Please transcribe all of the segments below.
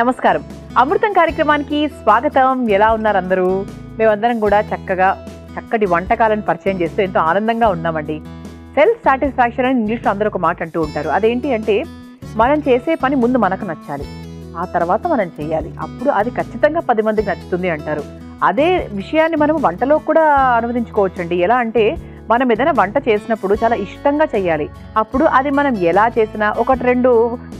నమస్కారం. అమృతం కార్యక్రమానికి స్వాగతం. ఎలా ఉన్నారు అందరూ? మేమందరం కూడా చక్కటి వంటకాలను పరిచయం చేస్తూ ఎంతో ఆనందంగా ఉన్నామండి. సెల్ఫ్ సాటిస్ఫాక్షన్ అని ఇంగ్లీష్లో అందరూ ఒక మాట అంటూ ఉంటారు. అదేంటి అంటే మనం చేసే పని ముందు మనకు నచ్చాలి, ఆ తర్వాత మనం చేయాలి, అప్పుడు అది ఖచ్చితంగా 10 మందికి నచ్చుతుంది అంటారు. అదే విషయాన్ని మనం వంటలో కూడా అనువదించుకోవచ్చండి. ఎలా అంటే మనం ఏదైనా వంట చేసినప్పుడు చాలా ఇష్టంగా చేయాలి. అప్పుడు అది మనం ఎలా చేసినా 1-2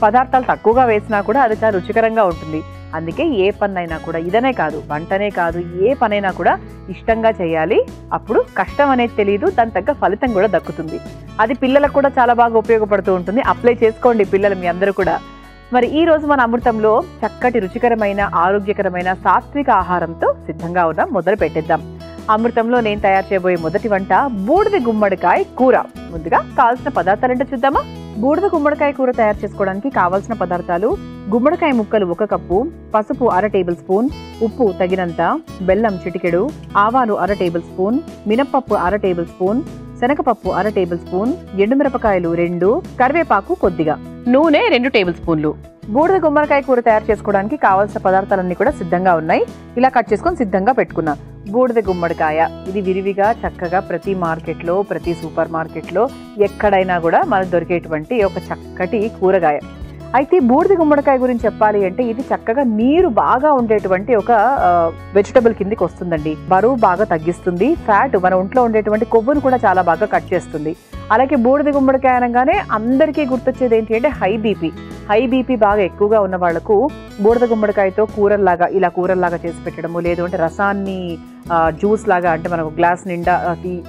పదార్థాలు తక్కువగా వేసినా కూడా అది చాలా రుచికరంగా ఉంటుంది. అందుకే ఏ పనైనా కూడా, ఇదనే కాదు వంటనే కాదు, ఏ పనైనా కూడా ఇష్టంగా చేయాలి. అప్పుడు కష్టం అనేది తెలియదు, దాని తగ్గ ఫలితం కూడా దక్కుతుంది. అది పిల్లలకు కూడా చాలా బాగా ఉపయోగపడుతూ ఉంటుంది. అప్లై చేసుకోండి పిల్లలు మీ అందరూ కూడా. మరి ఈ రోజు మన అమృతంలో చక్కటి రుచికరమైన ఆరోగ్యకరమైన సాత్విక ఆహారంతో సిద్ధంగా ఉన్నాం. మొదలు పెట్టేద్దాం. అమృతంలో నేను తయారు చేయబోయే మొదటి వంట బూడిద గుమ్మడికాయ కూర. ముందుగా కావాల్సిన పదార్థాలు ఏంటో చూద్దామా? బూడిద గుమ్మడికాయ కూర తయారు చేసుకోవడానికి కావాల్సిన పదార్థాలు: గుమ్మడికాయ ముక్కలు 1 కప్పు, పసుపు 1/2 టేబుల్ స్పూన్, ఉప్పు తగినంత, బెల్లం చిటికెడు, ఆవాలు 1/2 టేబుల్ స్పూన్, మినప్పప్పు 1/2 టేబుల్ స్పూన్, శనగపప్పు 1/2 టేబుల్ స్పూన్, ఎండుమిరపకాయలు 2, కరివేపాకు కొద్దిగా, నూనె 2 టేబుల్ స్పూన్లు. బూడిద గుమ్మడికాయ కూర తయారు చేసుకోవడానికి కావాల్సిన పదార్థాలన్నీ కూడా సిద్ధంగా ఉన్నాయి. ఇలా కట్ చేసుకొని సిద్ధంగా పెట్టుకున్నా. బూడిద గుమ్మడికాయ ఇది విరివిగా చక్కగా ప్రతి మార్కెట్లో, ప్రతి సూపర్ మార్కెట్లో ఎక్కడైనా కూడా మనకు దొరికేటువంటి ఒక చక్కటి కూరగాయ. అయితే బూడిద గుమ్మడికాయ గురించి చెప్పాలి అంటే ఇది చక్కగా నీరు బాగా ఉండేటువంటి ఒక వెజిటబుల్ కిందికి వస్తుందండి. బరువు బాగా తగ్గిస్తుంది, ఫ్యాట్ మన ఒంట్లో ఉండేటువంటి కొవ్వును కూడా చాలా బాగా కట్ చేస్తుంది. అలాగే బూడిద గుమ్మడికాయ అనగానే అందరికీ గుర్తొచ్చేది ఏంటి అంటే హై బీపీ బాగా ఎక్కువగా ఉన్న వాళ్లకు బూడిద గుమ్మడికాయతో కూరల్లాగా చేసి పెట్టడము, లేదు అంటే రసాన్ని జ్యూస్ లాగా అంటే మనకు గ్లాస్ నిండా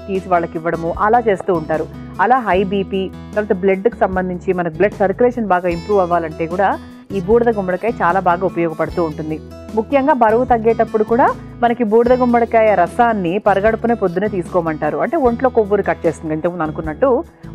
తీసి వాళ్ళకి ఇవ్వడము అలా చేస్తూ ఉంటారు. అలా హై బీపీ, తర్వాత బ్లడ్కి సంబంధించి మనకు బ్లడ్ సర్క్యులేషన్ బాగా ఇంప్రూవ్ అవ్వాలంటే కూడా ఈ బూడిద గుమ్మడికాయ చాలా బాగా ఉపయోగపడుతూ ఉంటుంది. ముఖ్యంగా బరువు తగ్గేటప్పుడు కూడా మనకి బూడిద గుమ్మడికాయ రసాన్ని పరగడుపునే పొద్దునే తీసుకోమంటారు. అంటే ఒంట్లో కొవ్వును కట్ చేస్తుంది, ఇంతకుముందు అనుకున్నట్టు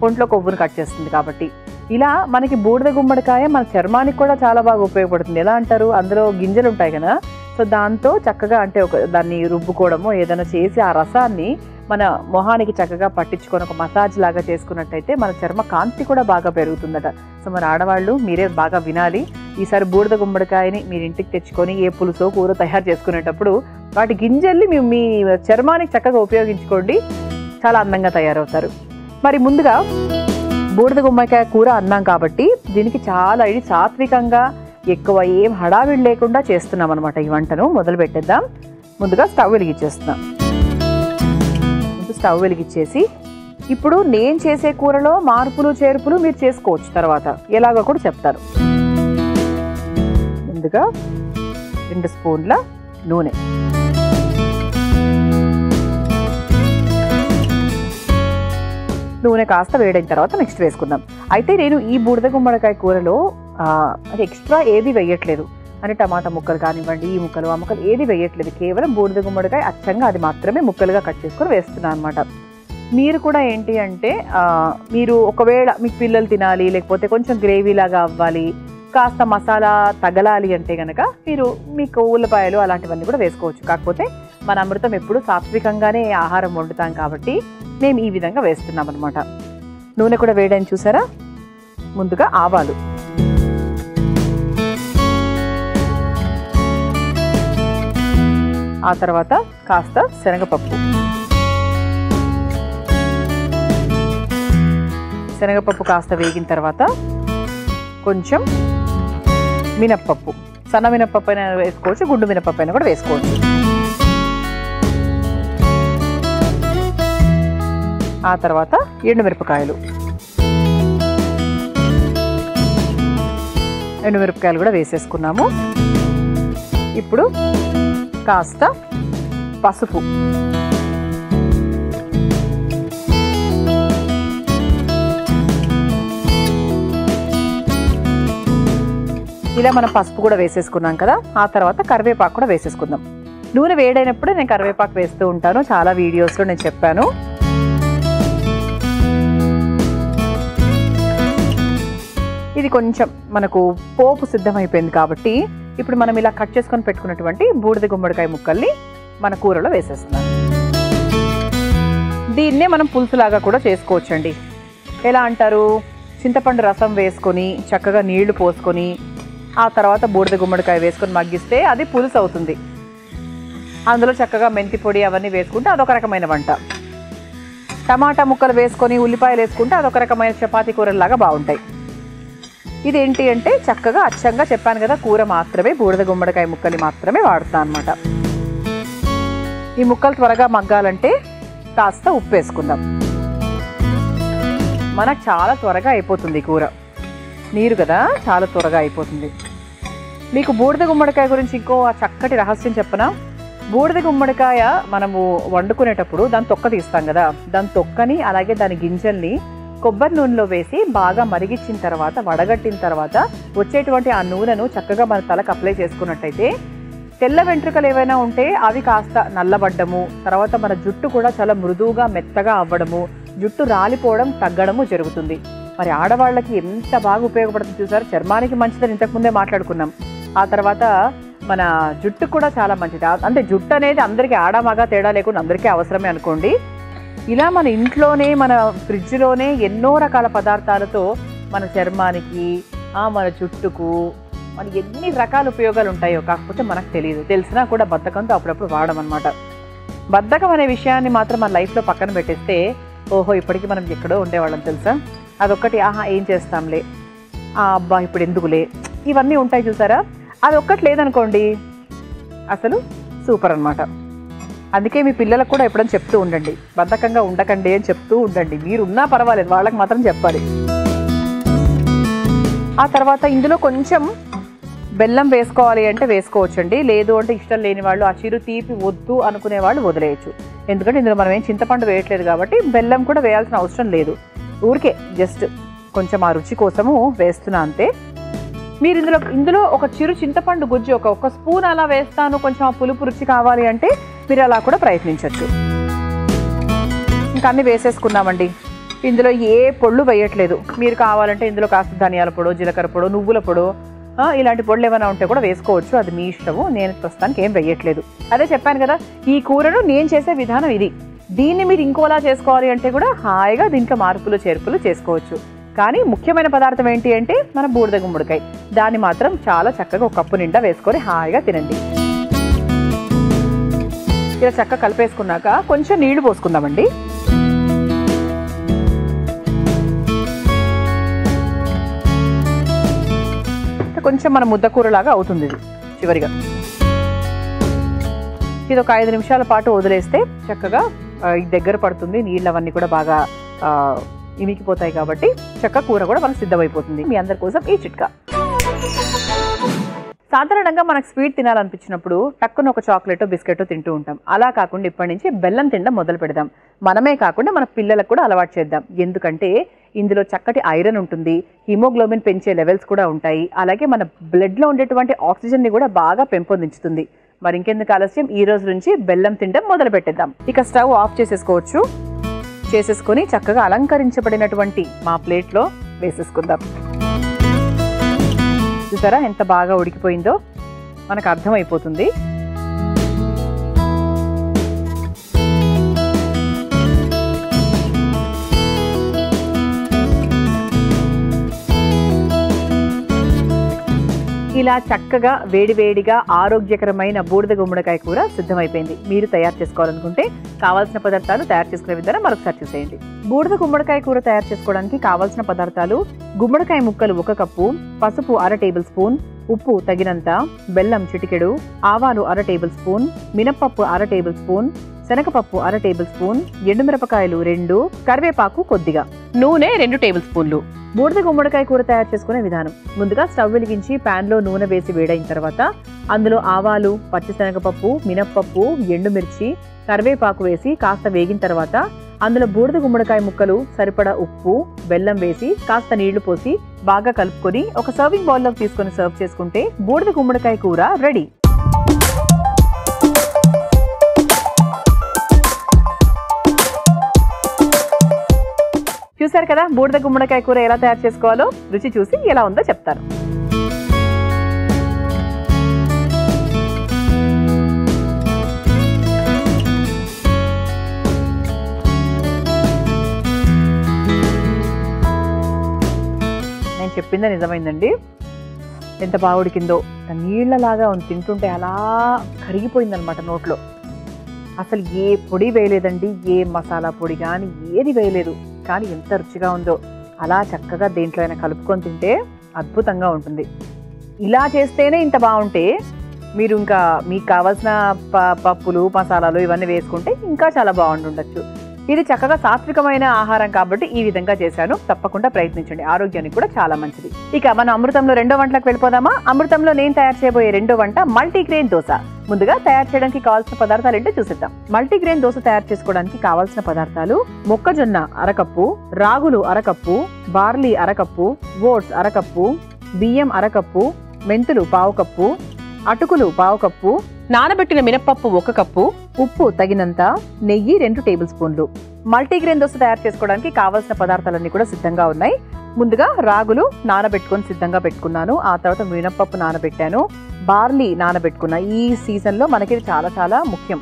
ఒంట్లో కొవ్వును కట్ చేస్తుంది. కాబట్టి ఇలా మనకి బూడిద గుమ్మడికాయ మన చర్మానికి కూడా చాలా బాగా ఉపయోగపడుతుంది. ఎలా అంటారు, అందులో గింజలు ఉంటాయి కదా, సో దాంతో చక్కగా అంటే దాన్ని రుబ్బుకోవడమో ఏదైనా చేసి ఆ రసాన్ని మన మొహానికి చక్కగా పట్టించుకొని ఒక మసాజ్ లాగా చేసుకున్నట్టయితే మన చర్మ కాంతి కూడా బాగా పెరుగుతుందట. సో మన ఆడవాళ్ళు మీరే బాగా వినాలి. ఈసారి బూడిద గుమ్మడికాయని మీరు ఇంటికి తెచ్చుకొని ఏ పులుసో కూర తయారు చేసుకునేటప్పుడు వాటి గింజల్ని మీ చర్మానికి చక్కగా ఉపయోగించుకోండి, చాలా అందంగా తయారవుతారు. మరి ముందుగా బూడిద గుమ్మడికాయ కూర అన్నాం కాబట్టి దీనికి చాలా ఇది సాత్వికంగా ఎక్కువ ఏం హడావిడి లేకుండా చేస్తున్నాం అనమాట. ఈ వంటను మొదలు పెట్టేద్దాం. ముందుగా స్టవ్ వెలిగించేస్తున్నాం. స్టవ్ వెలిగించేసి ఇప్పుడు నేను చేసే కూరలో మార్పులు చేర్పులు మీరు చేసుకోవచ్చు, తర్వాత ఎలాగో కూడా చెప్తాను. ముందుగా 2 స్పూన్ల నూనె, నూనె కాస్త వేడైన తర్వాత నెక్స్ట్ వేసుకుందాం. అయితే నేను ఈ బూడిద గుమ్మడికాయ కూరలో అది ఎక్స్ట్రా ఏది వేయట్లేదు. అంటే టమాటా ముక్కలు కానివ్వండి, ఈ ముక్కలు ఆ ముక్కలు ఏది వేయట్లేదు. కేవలం బూడిద గుమ్మడికాయ అచ్చంగా అది మాత్రమే ముక్కలుగా కట్ చేసుకొని వేస్తున్నాను అనమాట. మీరు కూడా ఏంటి అంటే మీరు ఒకవేళ మీకు పిల్లలు తినాలి, లేకపోతే కొంచెం గ్రేవీ లాగా అవ్వాలి, కాస్త మసాలా తగలాలి అంటే కనుక మీరు మీకు ఉల్లిపాయలు అలాంటివన్నీ కూడా వేసుకోవచ్చు. కాకపోతే మన అమృతం ఎప్పుడు సాత్వికంగానే ఆహారం వండుతాం కాబట్టి మేము ఈ విధంగా వేస్తున్నాం అనమాట. నూనె కూడా వేయడానికి చూసారా. ముందుగా ఆవాలు, ఆ తర్వాత కాస్త శనగపప్పు. శనగపప్పు కాస్త వేగిన తర్వాత కొంచెం మినప్పప్పు, సన్న మినప్పప్పు అయినా వేసుకోవచ్చు, గుండు మినప్పప్పు అయినా కూడా వేసుకోవచ్చు. ఆ తర్వాత ఎండుమిరపకాయలు కూడా వేసేసుకున్నాము. ఇప్పుడు కాస్త పసుపు, ఇలా మనం పసుపు కూడా వేసేసుకున్నాం కదా. ఆ తర్వాత కరివేపాకు కూడా వేసేసుకుందాం. నూనె వేడైనప్పుడే నేను కరివేపాకు వేస్తూ ఉంటాను, చాలా వీడియోస్లో నేను చెప్పాను. ఇది కొంచెం మనకు పోపు సిద్ధమైపోయింది కాబట్టి ఇప్పుడు మనం ఇలా కట్ చేసుకొని పెట్టుకున్నటువంటి బూడిద గుమ్మడికాయ ముక్కల్ని మన కూరలో వేసేస్తున్నాం. దీన్నే మనం పులుసులాగా కూడా చేసుకోవచ్చండి. ఎలా అంటారు, చింతపండు రసం వేసుకొని చక్కగా నీళ్లు పోసుకొని ఆ తర్వాత బూడిద గుమ్మడికాయ వేసుకొని మగ్గిస్తే అది పులుసు అవుతుంది. అందులో చక్కగా మెంతి పొడి అవన్నీ వేసుకుంటే అదొక రకమైన వంట. టమాటా ముక్కలు వేసుకొని ఉల్లిపాయలు వేసుకుంటే అదొక రకమైన చపాతీ కూరలాగా బాగుంటాయి. ఇదేంటి అంటే చక్కగా అచ్చంగా చెప్పాను కదా, కూర మాత్రమే బూడిద గుమ్మడికాయ ముక్కలు మాత్రమే వాడుతాను అనమాట. ఈ ముక్కలు త్వరగా మగ్గాలంటే కాస్త ఉప్పు వేసుకుందాం. మనకు చాలా త్వరగా అయిపోతుంది కూర, నీరు కదా, చాలా త్వరగా అయిపోతుంది. మీకు బూడిద గుమ్మడికాయ గురించి ఇంకో చక్కటి రహస్యం చెప్పనా? బూడిద గుమ్మడికాయ మనము వండుకునేటప్పుడు దాని తొక్క తీస్తాం కదా, దాని తొక్కని అలాగే దాని గింజల్ని కొబ్బరి నూనెలో వేసి బాగా మరిగించిన తర్వాత వడగట్టిన తర్వాత వచ్చేటువంటి ఆ నూనెను చక్కగా మన తలకు అప్లై చేసుకున్నట్టయితే తెల్ల వెంట్రుకలు ఏవైనా ఉంటే అవి కాస్త నల్లబడ్డము, తర్వాత మన జుట్టు కూడా చాలా మృదువుగా మెత్తగా అవ్వడము, జుట్టు రాలిపోవడం తగ్గడము జరుగుతుంది. మరి ఆడవాళ్ళకి ఎంత బాగా ఉపయోగపడుతుంది చూసారు. చర్మానికి మంచిదని ఇంతకుముందే మాట్లాడుకున్నాం. ఆ తర్వాత మన జుట్టు కూడా చాలా మంచిది. అంటే జుట్టు అనేది అందరికీ ఆడమగా తేడా లేకుండా అందరికీ అవసరమే అనుకోండి. ఇలా మన ఇంట్లోనే మన ఫ్రిడ్జ్లోనే ఎన్నో రకాల పదార్థాలతో మన చర్మానికి మన జుట్టుకు మన ఎన్ని రకాల ఉపయోగాలు ఉంటాయో కాకపోతే మనకు తెలియదు. తెలిసినా కూడా బద్ధకంతో అప్పుడప్పుడు వాడమన్నమాట. బద్ధకం అనే విషయాన్ని మాత్రం మన లైఫ్లో పక్కన పెట్టేస్తే ఓహో ఇప్పటికీ మనం ఎక్కడో ఉండేవాళ్ళం తెలుసా. అదొక్కటి ఏం చేస్తాంలే, అబ్బా ఇప్పుడు ఎందుకులే, ఇవన్నీ ఉంటాయి చూసారా. అది ఒక్కటి లేదనుకోండి అసలు సూపర్ అనమాట. అందుకే మీ పిల్లలకు కూడా ఎప్పుడైనా చెప్తూ ఉండండి, బద్ధకంగా ఉండకండి అని చెప్తూ ఉండండి. మీరు ఉన్నా పర్వాలేదు, వాళ్ళకి మాత్రం చెప్పాలి. ఆ తర్వాత ఇందులో కొంచెం బెల్లం వేసుకోవాలి అంటే వేసుకోవచ్చండి. లేదు అంటే ఇష్టం లేని వాళ్ళు ఆ చిరు తీపి వద్దు అనుకునే వాళ్ళు వదిలేయచ్చు. ఎందుకంటే ఇందులో మనం ఏం చింతపండు వేయట్లేదు కాబట్టి బెల్లం కూడా వేయాల్సిన అవసరం లేదు. ఊరికే జస్ట్ కొంచెం ఆ రుచి కోసము వేస్తున్నా అంతే. మీరు ఇందులో ఒక చిరు చింతపండు గుజ్జు ఒక స్పూన్ అలా వేస్తాను, కొంచెం ఆ పులుపు రుచి కావాలి అంటే మీరు అలా కూడా ప్రయత్నించవచ్చు. ఇంకా అన్నీ వేసేసుకున్నామండి. ఇందులో ఏ పొళ్ళు వేయట్లేదు. మీరు కావాలంటే ఇందులో కాస్త ధనియాల పొడో, జీలకర్ర పొడో, నువ్వుల పొడో ఇలాంటి పొడులు ఏమైనా ఉంటే కూడా వేసుకోవచ్చు. అది మీ ఇష్టము. నేను ప్రస్తుతానికి ఏం వేయట్లేదు. అదే చెప్పాను కదా, ఈ కూరను నేను చేసే విధానం ఇది. దీన్ని మీరు ఇంకోలా చేసుకోవాలి అంటే కూడా హాయిగా దీంట్లో మార్పులు చేర్పులు చేసుకోవచ్చు. కానీ ముఖ్యమైన పదార్థం ఏంటి అంటే మన బూడిద గుమ్మడికాయ. దాన్ని మాత్రం చాలా చక్కగా ఒక కప్పు నిండా వేసుకొని హాయిగా తినండి. ఇలా చక్కగా కలిపేసుకున్నాక కొంచెం నీళ్లు పోసుకుందామండి. కొంచెం మన ముద్దకూరలాగా అవుతుంది ఇది చివరిగా. ఇది ఒక 5 నిమిషాల పాటు వదిలేస్తే చక్కగా దగ్గర పడుతుంది. నీళ్ళు అవన్నీ కూడా బాగా ఇమికిపోతాయి కాబట్టి చక్కగా కూర కూడా మనకు సిద్ధమైపోతుంది. మీ అందరి కోసం ఈ చిట్కా. సాధారణంగా మనకు స్వీట్ తినాలనిపించినప్పుడు టక్కున ఒక చాక్లెట్ బిస్కెట్ తింటూ ఉంటాం. అలా కాకుండా ఇప్పటి నుంచి బెల్లం తినడం మొదలు పెడదాం. మనమే కాకుండా మన పిల్లలకు కూడా అలవాటు చేద్దాం. ఎందుకంటే ఇందులో చక్కటి ఐరన్ ఉంటుంది, హిమోగ్లోబిన్ పెంచే లెవెల్స్ కూడా ఉంటాయి, అలాగే మన బ్లడ్లో ఉండేటువంటి ఆక్సిజన్ని కూడా బాగా పెంపొందించుతుంది. మరి ఇంకెందుకు ఆలస్యం, ఈ రోజు నుంచి బెల్లం తినడం మొదలు పెట్టేద్దాం. ఇక స్టవ్ ఆఫ్ చేసేసుకోవచ్చు. చేసేసుకొని చక్కగా అలంకరించబడినటువంటి మా ప్లేట్లో వేసేసుకుందాం. చూసారా ఎంత బాగా ఉడికిపోయిందో మనకు అర్థమైపోతుంది. ఇలా చక్కగా వేడివేడిగా ఆరోగ్యకరమైన బూడిద గుమ్మడికాయ కూర సిద్ధమైపోయింది. మీరు తయారు చేసుకోవాలనుకుంటే కావాల్సిన పదార్థాలు తయారు చేసుకునే విధానం మరొకసారి చూసేయండి. బూడిద గుమ్మడికాయ కూర తయారు చేసుకోవడానికి కావాల్సిన పదార్థాలు: గుమ్మడికాయ ముక్కలు 1 కప్పు, పసుపు 1/2 టేబుల్ స్పూన్, ఉప్పు తగినంత, బెల్లం చిటికెడు, ఆవాలు 1/2 టేబుల్ స్పూన్, మినపప్పు 1/2 టేబుల్ స్పూన్, శనగపప్పు 1/2 టేబుల్ స్పూన్, ఎండుమిరపకాయలు 2, కరివేపాకు కొద్దిగా, నూనె 2 టేబుల్ స్పూన్లు. బూడిద గుమ్మడికాయ కూర తయారు చేసుకునే విధానం: ముందుగా స్టవ్ వెలిగించి ప్యాన్లో నూనె వేసి వేడైన తర్వాత అందులో ఆవాలు, పచ్చిశనగపప్పు, మినప్పప్పు, ఎండుమిర్చి, కరివేపాకు వేసి కాస్త వేగిన తర్వాత అందులో బూడిద గుమ్మడికాయ ముక్కలు, సరిపడా ఉప్పు, బెల్లం వేసి కాస్త నీళ్లు పోసి బాగా కలుపుకొని ఒక సర్వింగ్ బౌల్లోకి తీసుకొని సర్వ్ చేసుకుంటే బూడిద గుమ్మడికాయ కూర రెడీ. చూసారు కదా బూడిద గుమ్మడికాయ కూర ఎలా తయారు చేసుకోవాలో. రుచి చూసి ఎలా ఉందో చెప్తాను. నేను చెప్పిందే నిజమైందండి. ఎంత బాగా ఉడికిందో, నీళ్ళలాగా ఉంది, తింటుంటే అలా కరిగిపోయిందనమాట నోట్లో. అసలు ఏ పొడి వేయలేదండి, ఏ మసాలా పొడి కానీ ఏది వేయలేదు, కానీ ఎంత రుచిగా ఉందో. అలా చక్కగా దేంట్లో అయినా కలుపుకొని తింటే అద్భుతంగా ఉంటుంది. ఇలా చేస్తేనే ఇంత బాగుంటే మీరు ఇంకా మీకు కావాల్సిన పప్పులు మసాలాలు ఇవన్నీ వేసుకుంటే ఇంకా చాలా బాగుంటుండొచ్చు. ఇది చక్కగా సాత్వికమైన ఆహారం కాబట్టి ఈ విధంగా చేశాను. తప్పకుండా ప్రయత్నించండి, ఆరోగ్యానికి కూడా చాలా మంచిది. ఇక మన అమృతంలో రెండో వంటలకు వెళ్ళిపోదామా? అమృతంలో నేను తయారు చేయబోయే రెండో వంట మల్టీగ్రెయిన్ దోశ. ముందుగా తయారు చేయడానికి కావాల్సిన పదార్థాలు ఏంటో చూసిద్దాం. మల్టీగ్రెయిన్ దోశ తయారు చేసుకోవడానికి కావాల్సిన పదార్థాలు: మొక్కజొన్న అరకప్పు, రాగులు అరకప్పు, బార్లీ అరకప్పు, ఓట్స్ అరకప్పు, బియ్యం అరకప్పు, మెంతులు పావు కప్పు, అటుకులు పావు కప్పు, నానబెట్టిన మినపప్పు 1 కప్పు, ఉప్పు తగినంత, నెయ్యి 2 టేబుల్ స్పూన్లు. మల్టీగ్రెయిన్ దోశ తయారు చేసుకోవడానికి కావాల్సిన పదార్థాలన్నీ కూడా సిద్ధంగా ఉన్నాయి. ముందుగా రాగులు నానబెట్టుకొని సిద్ధంగా పెట్టుకున్నాను. ఆ తర్వాత మినపప్పు నానబెట్టాను, బార్లీ నానబెట్టుకున్నా. ఈ సీజన్లో మనకి చాలా చాలా ముఖ్యం.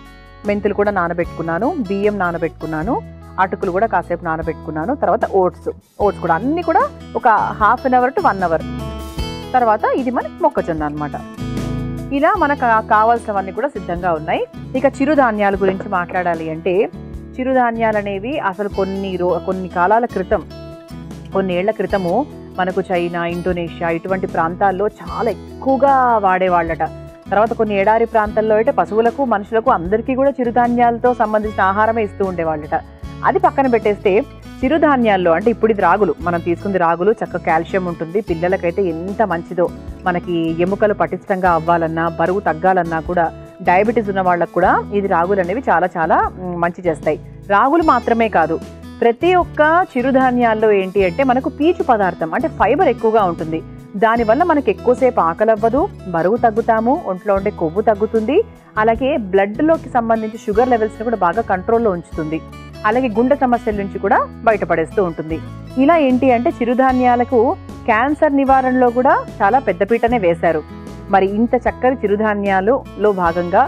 మెంతులు కూడా నానబెట్టుకున్నాను, బియ్యం నానబెట్టుకున్నాను, అటుకులు కూడా కాసేపు నానబెట్టుకున్నాను. తర్వాత ఓట్స్ కూడా అన్ని కూడా ఒక ½ అవర్ టు 1 అవర్. తర్వాత ఇది మనకి మొక్కజొన్న అన్నమాట. ఇలా మనకు కావాల్సినవన్నీ కూడా సిద్ధంగా ఉన్నాయి. ఇక చిరుధాన్యాల గురించి మాట్లాడాలి అంటే, చిరుధాన్యాలు అనేవి అసలు కొన్ని కాలాల క్రితం, కొన్ని ఏళ్ల క్రితము మనకు చైనా, ఇండోనేషియా ఇటువంటి ప్రాంతాల్లో చాలా ఎక్కువగా వాడేవాళ్ళట. తర్వాత కొన్ని ఎడారి ప్రాంతాల్లో అయితే పశువులకు మనుషులకు అందరికీ కూడా చిరుధాన్యాలతో సంబంధించిన ఆహారమే ఇస్తూ ఉండేవాళ్ళట. అది పక్కన పెట్టేస్తే చిరుధాన్యాల్లో అంటే ఇప్పుడు ఇది రాగులు, మనం తీసుకుంది రాగులు, చక్కగా కాల్షియం ఉంటుంది. పిల్లలకైతే ఎంత మంచిదో. మనకి ఎముకలు పటిష్టంగా అవ్వాలన్నా, బరువు తగ్గాలన్నా కూడా, డయాబెటీస్ ఉన్న వాళ్ళకు కూడా ఇది రాగులు అనేవి చాలా చాలా మంచి చేస్తాయి. రాగులు మాత్రమే కాదు, ప్రతి ఒక్క చిరుధాన్యాల్లో ఏంటి అంటే మనకు పీచు పదార్థం అంటే ఫైబర్ ఎక్కువగా ఉంటుంది. దానివల్ల మనకు ఎక్కువసేపు ఆకలి అవ్వదు, బరువు తగ్గుతాము, ఒంట్లో ఉండే కొవ్వు తగ్గుతుంది. అలాగే బ్లడ్లోకి సంబంధించి షుగర్ లెవెల్స్ని కూడా బాగా కంట్రోల్లో ఉంచుతుంది. అలాగే గుండె సమస్యల నుంచి కూడా బయటపడేస్తూ ఉంటుంది. ఇలా ఏంటి అంటే చిరుధాన్యాలకు క్యాన్సర్ నివారణలో కూడా చాలా పెద్దపీటనే వేశారు. మరి ఇంత చక్కని చిరుధాన్యాలలో భాగంగా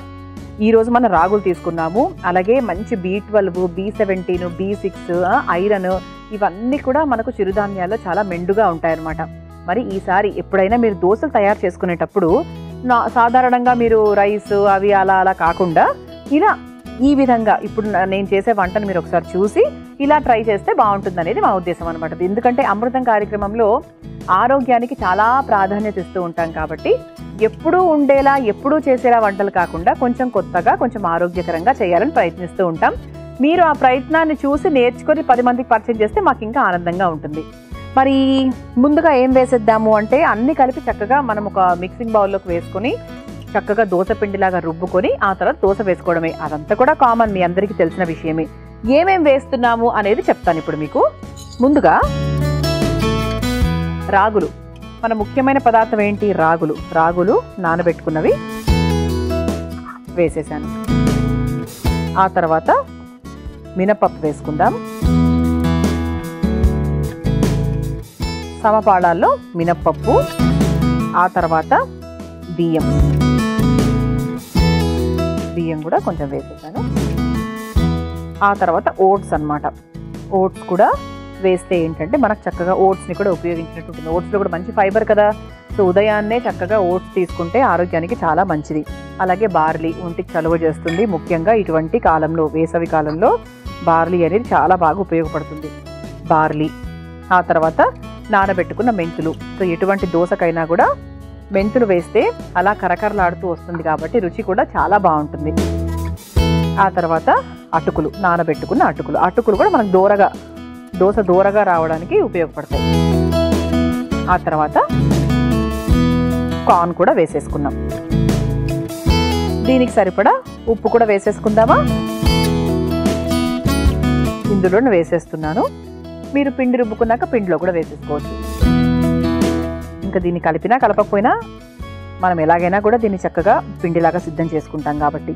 ఈరోజు మనం రాగులు తీసుకున్నాము. అలాగే మంచి B12, B17, B6, ఐరన్ ఇవన్నీ కూడా మనకు చిరుధాన్యాల్లో చాలా మెండుగా ఉంటాయన్నమాట. మరి ఈసారి ఎప్పుడైనా మీరు దోశలు తయారు చేసుకునేటప్పుడు సాధారణంగా మీరు రైస్ అవి అలా కాకుండా ఇలా ఈ విధంగా ఇప్పుడు నేను చేసే వంటను మీరు ఒకసారి చూసి ఇలా ట్రై చేస్తే బాగుంటుంది అనేది మా ఉద్దేశం అనమాట. ఎందుకంటే అమృతం కార్యక్రమంలో ఆరోగ్యానికి చాలా ప్రాధాన్యత ఇస్తూ ఉంటాం కాబట్టి ఎప్పుడూ ఉండేలా ఎప్పుడూ చేసేలా వంటలు కాకుండా కొంచెం కొత్తగా, కొంచెం ఆరోగ్యకరంగా చేయాలని ప్రయత్నిస్తూ ఉంటాం. మీరు ఆ ప్రయత్నాన్ని చూసి నేర్చుకొని 10 మందికి పరిచయం చేస్తే మాకు ఇంకా ఆనందంగా ఉంటుంది. మరి ముందుగా ఏం వేసేద్దాము అంటే అన్ని కలిపి చక్కగా మనం ఒక మిక్సింగ్ బౌల్లోకి వేసుకొని చక్కగా దోశ పిండిలాగా రుబ్బుకొని ఆ తర్వాత దోశ వేసుకోవడమే. అదంతా కూడా కామన్, మీ అందరికీ తెలిసిన విషయమే. ఏమేం వేస్తున్నాము అనేది చెప్తాను ఇప్పుడు మీకు. ముందుగా రాగులు, మన ముఖ్యమైన పదార్థం ఏంటి? రాగులు నానబెట్టుకున్నవి వేసేసాను. ఆ తర్వాత మినపప్పు వేసుకుందాం. సమపాళాల్లో మినపప్పు, ఆ తర్వాత బియ్యం కూడా కొంచెం వేసేసాను. ఆ తర్వాత ఓట్స్ అన్నమాట. ఓట్స్ కూడా వేస్తే ఏంటంటే మనకు చక్కగా ఓట్స్ని కూడా ఉపయోగించినట్టు ఉంటుంది. ఓట్స్లో కూడా మంచి ఫైబర్ కదా. సో ఉదయాన్నే చక్కగా ఓట్స్ తీసుకుంటే ఆరోగ్యానికి చాలా మంచిది. అలాగే బార్లీ ఒంటికి చలువ చేస్తుంది. ముఖ్యంగా ఇటువంటి కాలంలో, వేసవి కాలంలో బార్లీ అనేది చాలా బాగా ఉపయోగపడుతుంది. బార్లీ, ఆ తర్వాత నానబెట్టుకున్న మెంతులు. సో ఎటువంటి దోశకైనా కూడా మెంతులు వేస్తే అలా కరకరలాడుతూ వస్తుంది కాబట్టి రుచి కూడా చాలా బాగుంటుంది. ఆ తర్వాత అటుకులు, నానబెట్టుకున్న అటుకులు కూడా మనకు దోశ దూరగా రావడానికి ఉపయోగపడతాయి. ఆ తర్వాత కార్న్ కూడా వేసేసుకున్నాం. దీనికి సరిపడా ఉప్పు కూడా వేసేసుకుందామా? ఇందులో వేసేస్తున్నాను. మీరు పిండి రుబ్బుకున్నాక పిండిలో కూడా వేసేసుకోవచ్చు. ఇంకా దీన్ని కలిపినా కలపకపోయినా మనం ఎలాగైనా కూడా దీన్ని చక్కగా పిండిలాగా సిద్ధం చేసుకుంటాం కాబట్టి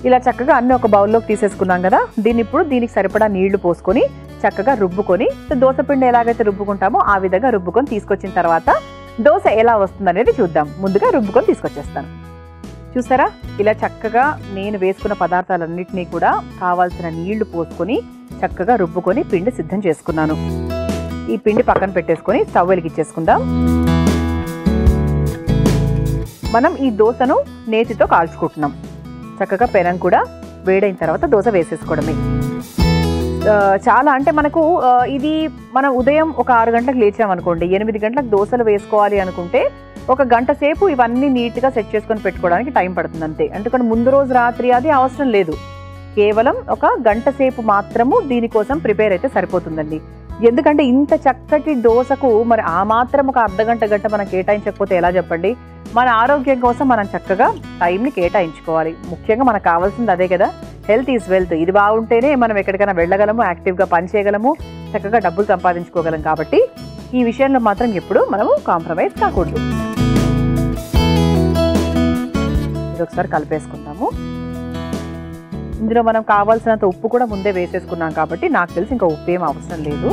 ఇలా చక్కగా అన్ని ఒక బౌల్లోకి తీసేసుకున్నాం కదా. దీనికి సరిపడా నీళ్లు పోసుకొని చక్కగా రుబ్బుకొని, దోశ పిండి ఎలాగైతే రుబ్బుకుంటామో ఆ విధంగా రుబ్బుకొని తీసుకొచ్చిన తర్వాత దోశ ఎలా వస్తుందనేది చూద్దాం. ముందుగా రుబ్బుకొని తీసుకొచ్చేస్తాను. చూసారా, ఇలా చక్కగా నేను వేసుకున్న పదార్థాలన్నింటినీ కూడా కావాల్సిన నీళ్లు పోసుకొని చక్కగా రుబ్బుకొని పిండి సిద్ధం చేసుకున్నాను. ఈ పిండి పక్కన పెట్టేసుకొని స్టవ్ వెలిగించేసుకుందాం. మనం ఈ దోసను నేతితో కాల్చుకుంటున్నాం. చక్కగా పెనం కూడా వేడైన తర్వాత దోస వేసేసుకోవడమే. చాలా అంటే మనకు ఇది మనం ఉదయం ఒక 6 గంటలకు లేచామనుకోండి, 8 గంటలకు దోసలు వేసుకోవాలి అనుకుంటే ఒక గంట సేపు ఇవన్నీ నీట్గా సెట్ చేసుకొని పెట్టుకోవడానికి టైం పడుతుంది అంతే. ఎందుకంటే ముందు రోజు రాత్రి అది అవసరం లేదు, కేవలం ఒక గంట సేపు మాత్రము దీనికోసం ప్రిపేర్ అయితే సరిపోతుందండి. ఎందుకంటే ఇంత చక్కటి దోసకు మరి ఆ మాత్రం ఒక అర్ధగంట గంట మనం కేటాయించకపోతే ఎలా చెప్పండి. మన ఆరోగ్యం కోసం మనం చక్కగా టైంని కేటాయించుకోవాలి. ముఖ్యంగా మనకు కావాల్సింది అదే కదా, హెల్త్ ఈజ్ వెల్త్. ఇది బాగుంటేనే మనం ఎక్కడికైనా వెళ్ళగలము, యాక్టివ్గా పని చేయగలము, చక్కగా డబ్బులు సంపాదించుకోగలం. కాబట్టి ఈ విషయంలో మాత్రం ఎప్పుడు మనము కాంప్రమైజ్ కాకూడదు. ఇది ఒకసారి కలిపేసుకుందాము. ఇందులో మనం కావాల్సినంత ఉప్పు కూడా ముందే వేసేసుకున్నాం కాబట్టి నాకు తెలిసి ఇంకా ఉప్పు ఏం అవసరం లేదు.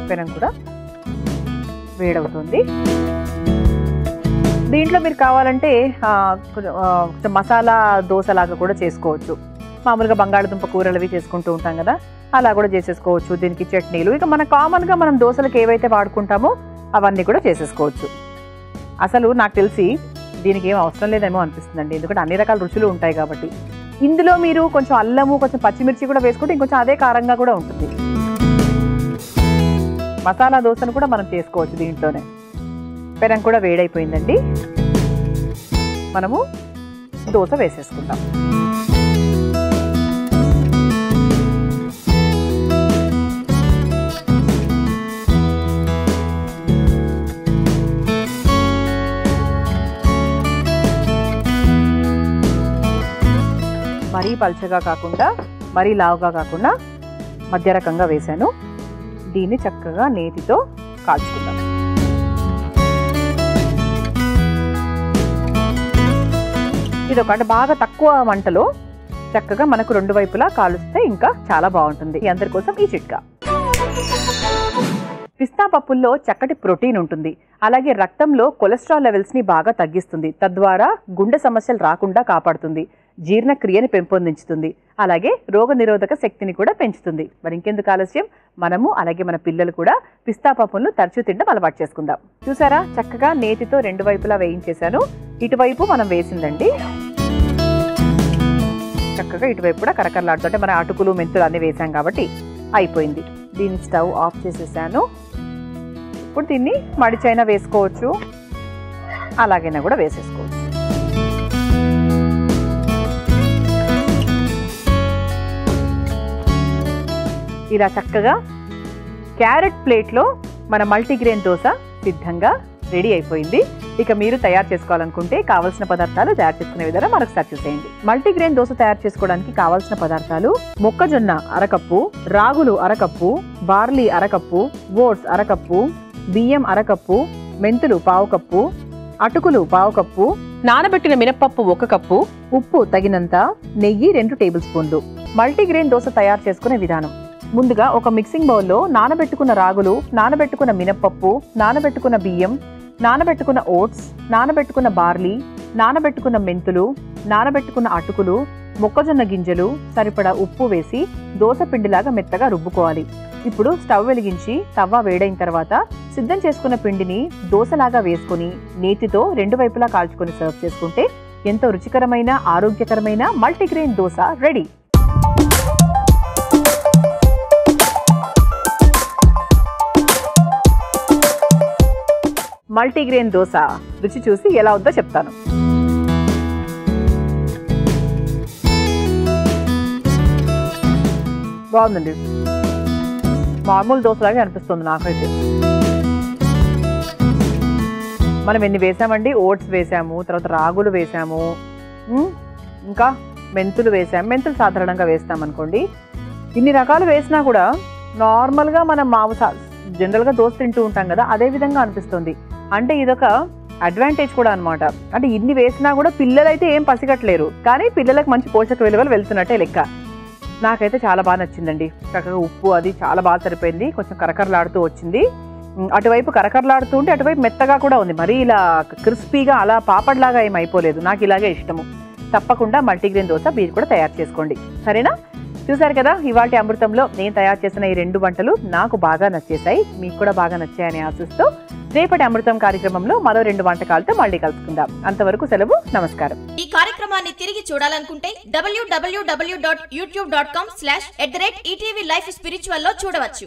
పెనం కూడా వేడవుతుంది. దీంట్లో మీరు కావాలంటే కొంచెం మసాలా దోశలాగా కూడా చేసుకోవచ్చు. మామూలుగా బంగాళదుంప కూరలు అవి చేసుకుంటూ ఉంటాం కదా, అలా కూడా చేసేసుకోవచ్చు. దీనికి చట్నీలు ఇక మన కామన్గా మనం దోశలకు ఏవైతే వాడుకుంటామో అవన్నీ కూడా చేసేసుకోవచ్చు. అసలు నాకు తెలిసి దీనికి ఏం అవసరం లేదేమో అనిపిస్తుందండి, ఎందుకంటే అన్ని రకాల రుచులు ఉంటాయి కాబట్టి. ఇందులో మీరు కొంచెం అల్లము, కొంచెం పచ్చిమిర్చి కూడా వేసుకుంటే ఇంకొంచెం అదే కారంగా కూడా ఉంటుంది. మసాలా దోశను కూడా మనం చేసుకోవచ్చు దీంట్లోనే. పెనం కూడా వేడైపోయిందండి, మనము దోశ వేసేసుకుందాం. మరీ పల్చగా కాకుండా మరీ లావుగా కాకుండా మధ్య రకంగా వేసాను. దీన్ని చక్కగా నేతితో కాల్చుకుందాం. ఇది ఒకటి బాగా తక్కువ మంటలో చక్కగా మనకు 2 వైపులా కాలుస్తే ఇంకా చాలా బాగుంటుంది. అందరి కోసం ఈ చిట్కా. పిస్తా పప్పుల్లో చక్కటి ప్రోటీన్ ఉంటుంది, అలాగే రక్తంలో కొలెస్ట్రాల్ లెవెల్స్ని బాగా తగ్గిస్తుంది, తద్వారా గుండె సమస్యలు రాకుండా కాపాడుతుంది, జీర్ణక్రియని పెంపొందించుతుంది, అలాగే రోగనిరోధక శక్తిని కూడా పెంచుతుంది. మరి ఇంకెందుకు ఆలస్యం, మనము అలాగే మన పిల్లలు కూడా పిస్తా పప్పులను తరచూ తినడం అలవాటు చేసుకుందాం. చూసారా, చక్కగా నేతితో 2 వైపులా వేయించేశాను. ఇటువైపు మనం వేసిందండి, చక్కగా ఇటువైపు కూడా కరకరలాడుతుంటే మన అటుకులు మెంతులు అన్నీ వేసాం కాబట్టి అయిపోయింది. దీన్ని స్టవ్ ఆఫ్ చేసేసాను. ఇప్పుడు దీన్ని మడిచైనా వేసుకోవచ్చు, అలాగైనా కూడా వేసేసుకోవచ్చు. ఇలా చక్కగా క్యారెట్ ప్లేట్లో మన మల్టీగ్రెయిన్ దోశ సిద్ధంగా రెడీ అయిపోయింది. ఇక మీరు తయారు చేసుకోవాలనుకుంటే కావాల్సిన పదార్థాలు తయారు చేసుకునే విధానం మరొకసారి చూసేయండి. మల్టీగ్రెయిన్ దోశ తయారు చేసుకోవడానికి కావాల్సిన పదార్థాలు: మొక్కజొన్న అరకప్పు, రాగులు అరకప్పు, బార్లీ అరకప్పు, ఓట్స్ అరకప్పు, బియ్యం అరకప్పు, మెంతులు పావు కప్పు, అటుకులు పావు కప్పు, నానబెట్టిన మినపప్పు 1 కప్పు, ఉప్పు తగినంత, నెయ్యి 2 టేబుల్ స్పూన్లు. మల్టీగ్రెయిన్ దోశ తయారు చేసుకునే విధానం: ముందుగా ఒక మిక్సింగ్ బౌల్లో నానబెట్టుకున్న రాగులు, నానబెట్టుకున్న మినపప్పు, నానబెట్టుకున్న బియ్యం, నానబెట్టుకున్న ఓట్స్, నానబెట్టుకున్న బార్లీ, నానబెట్టుకున్న మెంతులు, నానబెట్టుకున్న అటుకులు, మొక్కజొన్న గింజలు, సరిపడా ఉప్పు వేసి దోశ పిండిలాగా మెత్తగా రుబ్బుకోవాలి. ఇప్పుడు స్టవ్ వెలిగించి తవ్వ వేడైన తర్వాత సిద్ధం చేసుకున్న పిండిని దోశలాగా వేసుకుని నేతితో 2 వైపులా కాల్చుకొని సర్వ్ చేసుకుంటే ఎంతో రుచికరమైన ఆరోగ్యకరమైన multigrain dosa ready. Multigrain dosa రుచి చూసి ఎలా ఉందో చెప్తాను. బాగుందండి, మామూలు దోశలాగే అనిపిస్తుంది నాకైతే. మనం ఎన్ని వేసామండి, ఓట్స్ వేసాము, తర్వాత రాగులు వేసాము, ఇంకా మెంతులు వేసాము. మెంతులు సాధారణంగా వేస్తాం అనుకోండి. ఇన్ని రకాలు వేసినా కూడా నార్మల్గా మనం జనరల్గా దోశ తింటూ ఉంటాం కదా, అదే విధంగా అనిపిస్తుంది. అంటే ఇదొక అడ్వాంటేజ్ కూడా అనమాట. అంటే ఇన్ని వేసినా కూడా పిల్లలైతే ఏం పసిగట్టలేరు, కానీ పిల్లలకు మంచి పోషక విలువలు వెళ్తున్నట్టే లెక్క. నాకైతే చాలా బాగా నచ్చిందండి. చక్కగా ఉప్పు అది చాలా బాగా సరిపోయింది, కొంచెం కరకరలాడుతూ వచ్చింది. అటువైపు కరకరలాడుతూ ఉంటే అటువైపు మెత్తగా కూడా ఉంది, మరీ ఇలా క్రిస్పీగా అలా పాపడ్లాగా ఏం అయిపోలేదు. నాకు ఇలాగే ఇష్టము. తప్పకుండా మల్టీగ్రెయిన్ దోశ మీరు కూడా తయారు చేసుకోండి, సరేనా? చూసారు కదా, ఇవాళ అమృతంలో నేను తయారు చేసిన ఈ 2 వంటలు నాకు బాగా నచ్చేసాయి, మీకు కూడా బాగా నచ్చాయని ఆశిస్తూ రేపటి అమృతం కార్యక్రమంలో మరో 2 వంటకాలతో మళ్ళీ కలుసుకుందాం. అంతవరకు సెలవు, నమస్కారం. ఈ కార్యక్రమాన్ని తిరిగి చూడాలనుకుంటే www.youtube.com/@ETV Life Spiritual లో చూడవచ్చు.